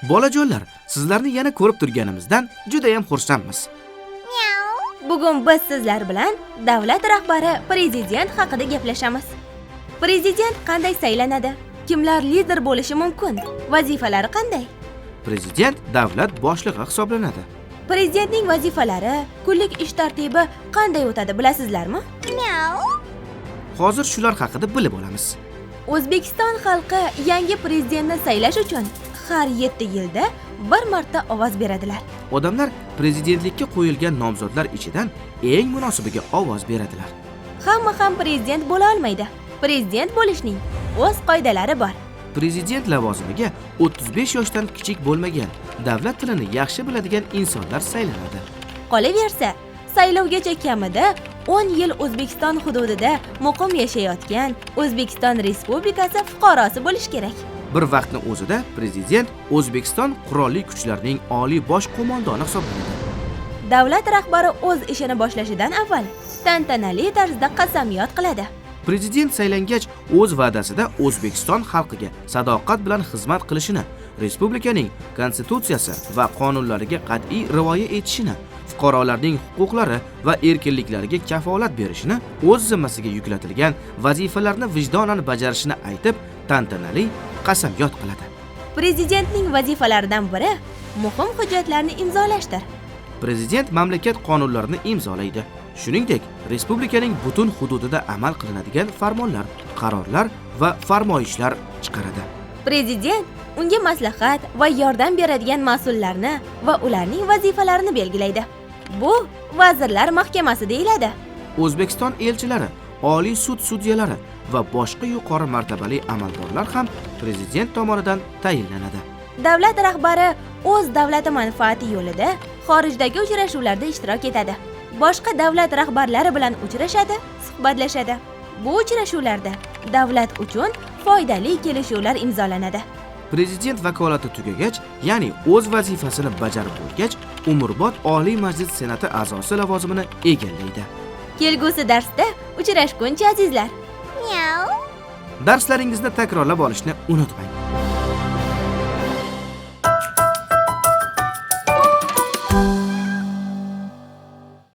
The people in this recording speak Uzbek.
Bolajonlar, sizlarni yana ko'rib turganimizdan juda ham xursandmiz. Bugun biz sizlar bilan davlat rahbari prezident haqida gaplashamiz. Prezident qanday saylanadi? Kimlar lider bo'lishi mumkin? Vazifalari qanday? Prezident davlat boshlig'i hisoblanadi. Prezidentning vazifalari, kunlik ish tartibi qanday o'tadi bilasizlarmi? Hozir shular haqida bilib olamiz. O'zbekiston xalqi yangi prezidentni saylash uchun har 7 yilda bir marta ovoz beradilar. Odamlar prezidentlikka qo'yilgan nomzodlar ichidan eng munosibiga ovoz beradilar. Hamma ham prezident bo'la olmaydi. Prezident bo'lishning o'z qoidalari bor. Prezident lavozimiga 35 yoshdan kichik bo'lmagan, davlat tilini yaxshi biladigan insonlar saylanadi. Qolaversa, saylovgacha kamida 10 yil O'zbekiston hududida muqim yashayotgan O'zbekiston Respublikasi fuqarosi bo'lish kerak. Bir vaqtning o'zida prezident O'zbekiston qurolli kuchlarining oliy bosh qo'mondoni hisoblanadi. Davlat rahbari o'z ishini boshlashidan avval tantanali tarzda qasamyod qiladi. Prezident saylangach, o'z va'dasida O'zbekiston xalqiga sadoqat bilan xizmat qilishini, respublikaning konstitutsiyasi va qonunlariga qat'iy rioya etishini, fuqarolarning huquqlari va erkinliklariga kafolat berishini, o'z zimmasiga yuklatilgan vazifalarni vijdonan bajarishini aytib, tantanali qasamyod qiladi. Prezidentning vazifalaridan biri muhim hujjatlarni imzolashdir. Prezident mamlakat qonunlarini imzolaydi. Shuningdek, respublikaning butun hududida amal qilinadigan farmonlar, qarorlar va farmoyishlar chiqaradi. Prezident unga maslahat va yordam beradigan mas'ullarni va ularning vazifalarini belgilaydi. Bu Vazirlar Mahkamasi deyiladi. O'zbekiston elchilari, Oliy sud sudyalari va boshqa yuqori martabali amaldorlar ham prezident tomonidan tayinlanadi. Davlat rahbari o'z davlati manfaati yo'lida xorijdagi uchrashuvlarda ishtirok etadi. Boshqa davlat rahbarlari bilan uchrashadi, suhbatlashadi. Bu uchrashuvlarda davlat uchun foydali kelishuvlar imzolanadi. Prezident vakolati tugagach, ya'ni o'z vazifasini bajarib bo'lgach, umrbod Oliy Majlis Senati a'zosi lavozimini egallaydi. Kelgusi darsda uchrashguncha azizlar. Darslaringizni takrorlab olishni unutmang.